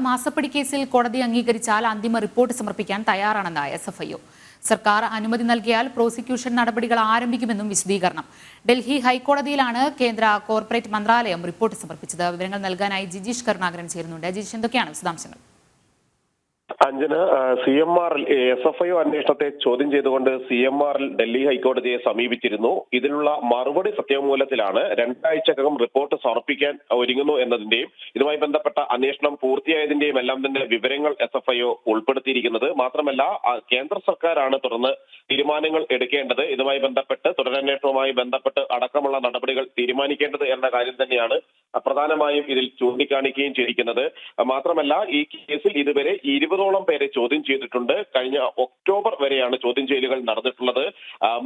മാസപ്പടി കേസിൽ കോടതി അംഗീകരിച്ചാൽ അന്തിമ റിപ്പോർട്ട് സമർപ്പിക്കാൻ തയ്യാറാണെന്ന് SFIO. സർക്കാർ അനുമതി നൽകിയാൽ പ്രോസിക്യൂഷൻ നടപടികൾ ആരംഭിക്കുമെന്നും വിശദീകരണം. ഡൽഹി ഹൈക്കോടതിയിലാണ് കേന്ദ്ര കോർപ്പറേറ്റ് മന്ത്രാലയം റിപ്പോർട്ട് സമർപ്പിച്ചത്. വിവരങ്ങൾ നൽകാനായി ജിജീഷ് കരുണാകരൻ ചേരുന്നുണ്ട്. ജിജീഷ്, എന്തൊക്കെയാണ് വിശദാംശങ്ങൾ? അഞ്ജന, CMRL SFIO അന്വേഷണത്തെ ചോദ്യം ചെയ്തുകൊണ്ട് CMRL ഡൽഹി ഹൈക്കോടതിയെ സമീപിച്ചിരുന്നു. ഇതിനുള്ള മറുപടി സത്യവാങ്മൂലത്തിലാണ് 2 ആഴ്ചക്കകം റിപ്പോർട്ട് സമർപ്പിക്കാൻ ഒരുങ്ങുന്നു എന്നതിന്റെയും ഇതുമായി ബന്ധപ്പെട്ട അന്വേഷണം പൂർത്തിയായതിന്റെയും എല്ലാം തന്നെ വിവരങ്ങൾ SFIO ഉൾപ്പെടുത്തിയിരിക്കുന്നത്. മാത്രമല്ല, കേന്ദ്ര സർക്കാരാണ് തുടർന്ന് തീരുമാനങ്ങൾ എടുക്കേണ്ടത്. ഇതുമായി ബന്ധപ്പെട്ട് തുടരന്വേഷണവുമായി ബന്ധപ്പെട്ട് അടക്കമുള്ള നടപടികൾ തീരുമാനിക്കേണ്ടത് എന്ന കാര്യം തന്നെയാണ് പ്രധാനമായും ഇതിൽ ചൂണ്ടിക്കാണിക്കുകയും ചെയ്തിരിക്കുന്നത്. മാത്രമല്ല, ഈ കേസിൽ ഇതുവരെ 20ഓളം പേരെ ചോദ്യം ചെയ്തിട്ടുണ്ട്. കഴിഞ്ഞ ഒക്ടോബർ വരെയാണ് ചോദ്യം ചെയ്യലുകൾ നടന്നിട്ടുള്ളത്.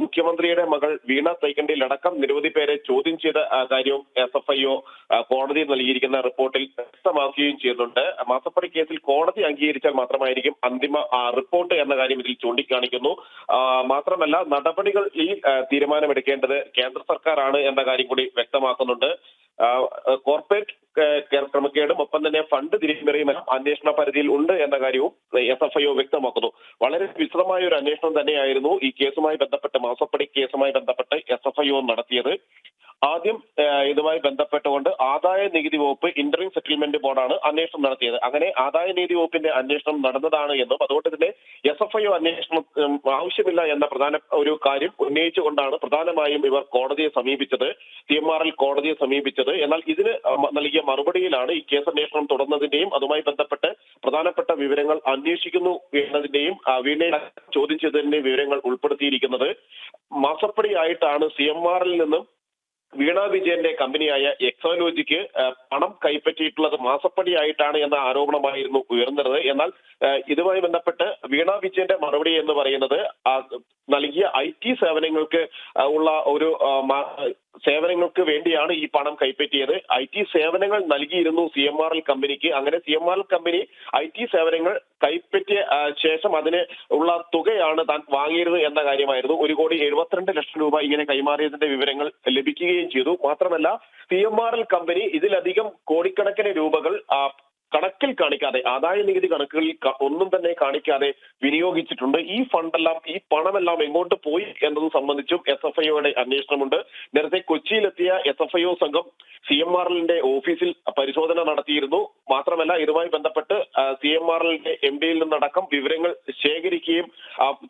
മുഖ്യമന്ത്രിയുടെ മകൾ വീണ തൈക്കണ്ടിയിലടക്കം നിരവധി പേരെ ചോദ്യം ചെയ്ത കാര്യവും SFIO കോടതിയിൽ നൽകിയിരിക്കുന്ന റിപ്പോർട്ടിൽ വ്യക്തമാക്കുകയും ചെയ്യുന്നുണ്ട്. മാസപ്പടി കേസിൽ കോടതി അംഗീകരിച്ചാൽ മാത്രമായിരിക്കും അന്തിമ റിപ്പോർട്ട് എന്ന കാര്യം ഇതിൽ ചൂണ്ടിക്കാണിക്കുന്നു. മാത്രമല്ല, നടപടികൾ ഈ തീരുമാനമെടുക്കേണ്ടത് കേന്ദ്ര സർക്കാരാണ് എന്ന കാര്യം കൂടി വ്യക്തമാക്കുന്നുണ്ട്. കോർപ്പറേറ്റ് ക്രമക്കേടും ഒപ്പം തന്നെ ഫണ്ട് തിരിമറിയും അന്വേഷണ പരിധിയിൽ ഉണ്ട് എന്ന കാര്യവും SFIO വ്യക്തമാക്കുന്നു. വളരെ വിശദമായ ഒരു അന്വേഷണം തന്നെയായിരുന്നു ഈ കേസുമായി ബന്ധപ്പെട്ട്, മാസപ്പടി കേസുമായി ബന്ധപ്പെട്ട് SFIO നടത്തിയത്. ആദ്യം ഇതുമായി ബന്ധപ്പെട്ടുകൊണ്ട് ആദായ നികുതി വകുപ്പ് ഇന്ററിം സെറ്റിൽമെന്റ് ബോർഡാണ് അന്വേഷണം നടത്തിയത്. അങ്ങനെ ആദായ നികുതി വകുപ്പിന്റെ അന്വേഷണം നടന്നതാണ് എന്നും അതുകൊണ്ട് തന്നെ SFIO അന്വേഷണം ആവശ്യമില്ല എന്ന പ്രധാന ഒരു കാര്യം ഉന്നയിച്ചുകൊണ്ടാണ് പ്രധാനമായും ഇവർ കോടതിയെ സമീപിച്ചത്, CMRL കോടതിയെ സമീപിച്ചത്. എന്നാൽ ഇതിന് നൽകിയ മറുപടിയിലാണ് ഈ കേസ് അന്വേഷണം തുടർന്നതിന്റെയും അതുമായി ബന്ധപ്പെട്ട് പ്രധാനപ്പെട്ട വിവരങ്ങൾ അന്വേഷിക്കുന്നു എന്നതിന്റെയും വീണയെ ചോദ്യം ചെയ്തതിന്റെയും വിവരങ്ങൾ ഉൾപ്പെടുത്തിയിരിക്കുന്നത്. മാസപ്പടി ആയിട്ടാണ് CMRL നിന്നും വീണ വിജയന്റെ കമ്പനിയായ എക്സോലോജിക്ക് പണം കൈപ്പറ്റിയിട്ടുള്ളത് മാസപ്പടിയായിട്ടാണ് എന്ന ആരോപണമായിരുന്നു ഉയർന്നത്. എന്നാൽ ഇതുമായി ബന്ധപ്പെട്ട് വീണ വിജയന്റെ മറുപടി എന്ന് പറയുന്നത് നൽകിയ IT സേവനങ്ങൾക്ക് ഉള്ള ഒരു സേവനങ്ങൾക്ക് വേണ്ടിയാണ് ഈ പണം കൈപ്പറ്റിയത്. IT സേവനങ്ങൾ നൽകിയിരുന്നു CMRL കമ്പനിക്ക്. അങ്ങനെ CMRL കമ്പനി IT സേവനങ്ങൾ കൈപ്പറ്റിയ ശേഷം അതിന് ഉള്ള തുകയാണ് താൻ വാങ്ങിയത് എന്ന കാര്യമായിരുന്നു. 1,72 ലക്ഷം രൂപ ഇങ്ങനെ കൈമാറിയതിന്റെ വിവരങ്ങൾ ലഭിക്കുകയും ചെയ്തു. മാത്രമല്ല, CMRL കമ്പനി ഇതിലധികം കോടിക്കണക്കിന് രൂപകൾ കണക്കിൽ കാണിക്കാതെ, ആദായ നികുതി കണക്കുകളിൽ ഒന്നും തന്നെ കാണിക്കാതെ വിനിയോഗിച്ചിട്ടുണ്ട്. ഈ ഫണ്ടെല്ലാം, ഈ പണമെല്ലാം എങ്ങോട്ട് പോയി എന്നത് സംബന്ധിച്ചും SFIOയുടെ അന്വേഷണമുണ്ട്. നേരത്തെ കൊച്ചിയിലെത്തിയ SFIO സംഘം CMRLന്റെ ഓഫീസിൽ പരിശോധന നടത്തിയിരുന്നു. മാത്രമല്ല, ഇതുമായി ബന്ധപ്പെട്ട് CMRLന്റെ MDയിൽ നിന്നടക്കം വിവരങ്ങൾ ശേഖരിക്കുകയും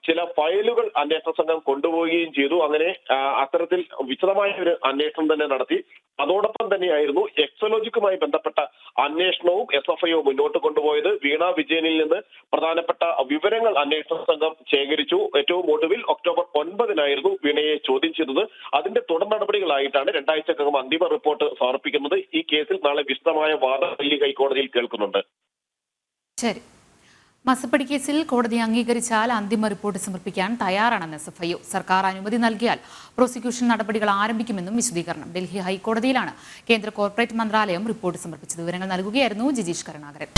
ചില ഫയലുകൾ അന്വേഷണ സംഘം കൊണ്ടുപോവുകയും ചെയ്തു. അങ്ങനെ അത്തരത്തിൽ വിശദമായ ഒരു അന്വേഷണം തന്നെ നടത്തി. അതോടൊപ്പം തന്നെയായിരുന്നു എക്സോലോജിക്കുമായി ബന്ധപ്പെട്ട അന്വേഷണവും SFIO മുന്നോട്ട് കൊണ്ടുപോയത്. വീണ വിജയനിൽ നിന്ന് പ്രധാനപ്പെട്ട വിവരങ്ങൾ അന്വേഷണ സംഘം ശേഖരിച്ചു. ഏറ്റവും ഒടുവിൽ ഒക്ടോബർ 9-നായിരുന്നു വീണയെ ചോദ്യം ചെയ്തത്. അതിന്റെ തുടർ നടപടികളായിട്ടാണ് 2 ആഴ്ചക്കകം അന്തിമ റിപ്പോർട്ട് സമർപ്പിക്കുന്നത്. ഈ കേസിൽ നാളെ വിശദമായ വാദം ഡൽഹി ഹൈക്കോടതിയിൽ കേൾക്കുന്നുണ്ട്. ശരി. മാസപ്പടി കേസിൽ കോടതി അംഗീകരിച്ചാൽ അന്തിമ റിപ്പോർട്ട് സമർപ്പിക്കാൻ തയ്യാറാണെന്ന് SFIO. സർക്കാർ അനുമതി നൽകിയാൽ പ്രോസിക്യൂഷൻ നടപടികൾ ആരംഭിക്കുമെന്നും വിശദീകരണം. ഡൽഹി ഹൈക്കോടതിയിലാണ് കേന്ദ്ര കോർപ്പറേറ്റ് മന്ത്രാലയം റിപ്പോർട്ട് സമർപ്പിച്ചത്. വിവരങ്ങൾ നൽകുകയായിരുന്നു ജിജീഷ് കരുണാകരൻ.